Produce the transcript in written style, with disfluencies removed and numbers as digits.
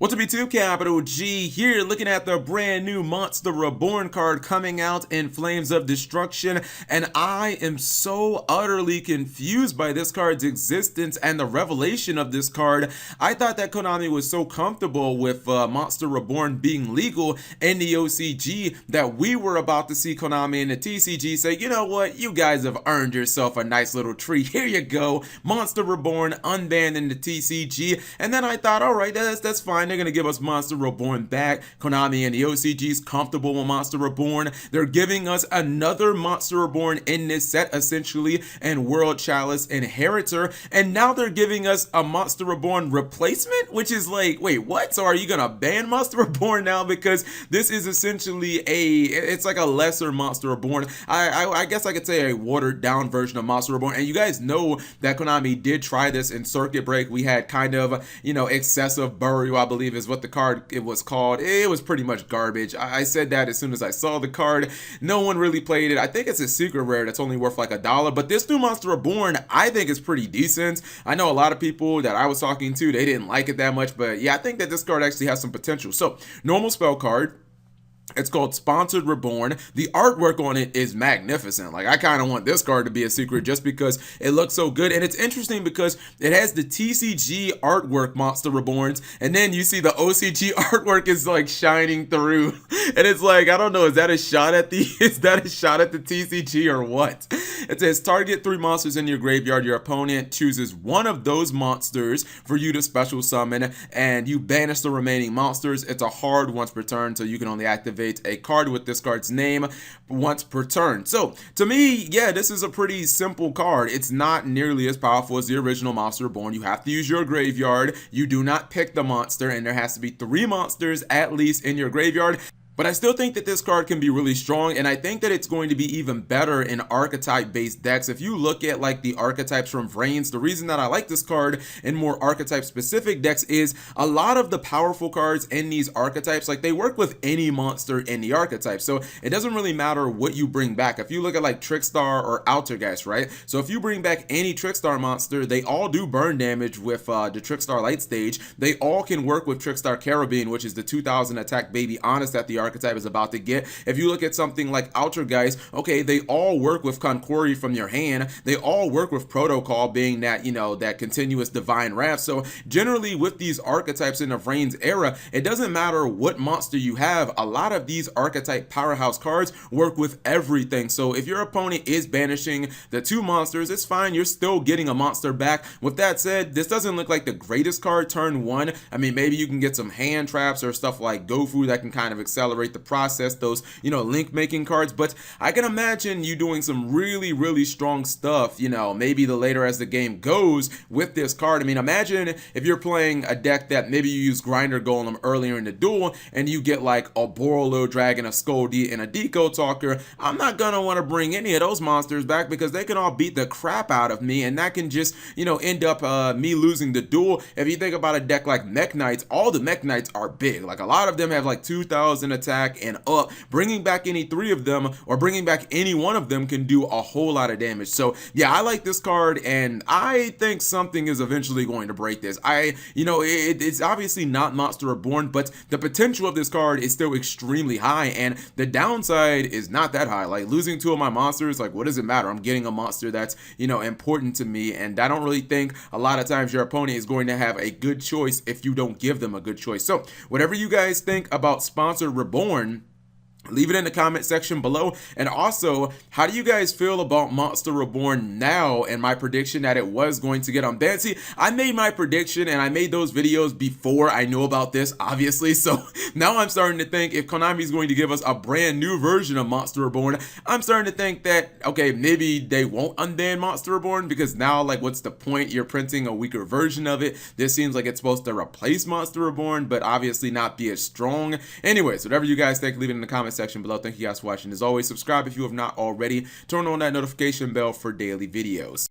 What's up YouTube, Capital G here, looking at the brand new Monster Reborn card coming out in Flames of Destruction, and I am so utterly confused by this card's existence and the revelation of this card. I thought that Konami was so comfortable with Monster Reborn being legal in the OCG that we were about to see Konami and the TCG say, you know what, you guys have earned yourself a nice little treat. Here you go, Monster Reborn unbanned in the TCG. And then I thought, all right, that's fine. They're going to give us Monster Reborn back. Konami and the OCG's comfortable with Monster Reborn. They're giving us another Monster Reborn in this set, essentially, and World Chalice Inheritor. And now they're giving us a Monster Reborn replacement, which is like, wait, what? So are you going to ban Monster Reborn now? Because this is essentially it's like a lesser Monster Reborn. I guess I could say a watered down version of Monster Reborn. And you guys know that Konami did try this in Circuit Break. We had kind of, excessive burial, I believe is what the card it was called. It was pretty much garbage. I said that as soon as I saw the card. No one really played it. I think it's a secret rare that's only worth like $1, but this new Monster Reborn I think is pretty decent. I know a lot of people that I was talking to, they didn't like it that much, but yeah, I think that this card actually has some potential. So, normal spell card. It's called Sponsored Reborn. The artwork on it is magnificent. Like, I kind of want this card to be a secret just because it looks so good. And it's interesting because it has the TCG artwork Monster Reborns, and then you see the OCG artwork is like shining through. And it's like, I don't know, is that a shot at the TCG or what? It says target 3 monsters in your graveyard. Your opponent chooses one of those monsters for you to special summon, and you banish the remaining monsters. It's a hard once per turn, so you can only activate a card with this card's name once per turn. So to me, yeah, this is a pretty simple card. It's not nearly as powerful as the original Monster Reborn. You have to use your graveyard. You do not pick the monster, and there has to be 3 monsters at least in your graveyard. But I still think that this card can be really strong, and I think that it's going to be even better in archetype-based decks. If you look at like the archetypes from Vrains, the reason that I like this card in more archetype-specific decks is a lot of the powerful cards in these archetypes, like they work with any monster in the archetype. So it doesn't really matter what you bring back. If you look at like Trickstar or Altergeist, right? So if you bring back any Trickstar monster, they all do burn damage with the Trickstar Light Stage. They all can work with Trickstar Carabine, which is the 2000 attack baby honest that the archetype is about to get. If you look at something like Altergeist, okay, they all work with Concory from your hand. They all work with Protocol, being that, that continuous divine wrath. So generally with these archetypes in the Vrains era, it doesn't matter what monster you have. A lot of these archetype powerhouse cards work with everything. So if your opponent is banishing the 2 monsters, it's fine. You're still getting a monster back. With that said, this doesn't look like the greatest card turn 1. I mean, maybe you can get some hand traps or stuff like Gofu that can kind of accelerate the process, those link making cards, but I can imagine you doing some really strong stuff, maybe the later as the game goes with this card. I mean, imagine if you're playing a deck that maybe you use Grinder Golem earlier in the duel and you get like a Borolo Dragon, a Skoldy, and a Deco Talker. I'm not gonna want to bring any of those monsters back because they can all beat the crap out of me, and that can just end up me losing the duel. If you think about a deck like Mech Knights, all the Mech Knights are big. Like a lot of them have like 2000 attack and up. Bringing back any 3 of them or bringing back any one of them can do a whole lot of damage. So yeah, I like this card, and I think something is eventually going to break this. It's obviously not Monster Reborn, but the potential of this card is still extremely high, and the downside is not that high. Like losing 2 of my monsters, like what does it matter? I'm getting a monster that's important to me, and I don't really think a lot of times your opponent is going to have a good choice if you don't give them a good choice. So whatever you guys think about Sponsored Reborn, leave it in the comment section below. And also, how do you guys feel about Monster Reborn now and my prediction that it was going to get unbanned? See, I made my prediction and I made those videos before I knew about this, obviously. So now I'm starting to think if Konami is going to give us a brand new version of Monster Reborn, I'm starting to think that, okay, maybe they won't unban Monster Reborn, because now, like, what's the point? You're printing a weaker version of it. This seems like it's supposed to replace Monster Reborn, but obviously not be as strong. Anyways, whatever you guys think, leave it in the comment section below. Thank you guys for watching. As always, subscribe if you have not already. Turn on that notification bell for daily videos.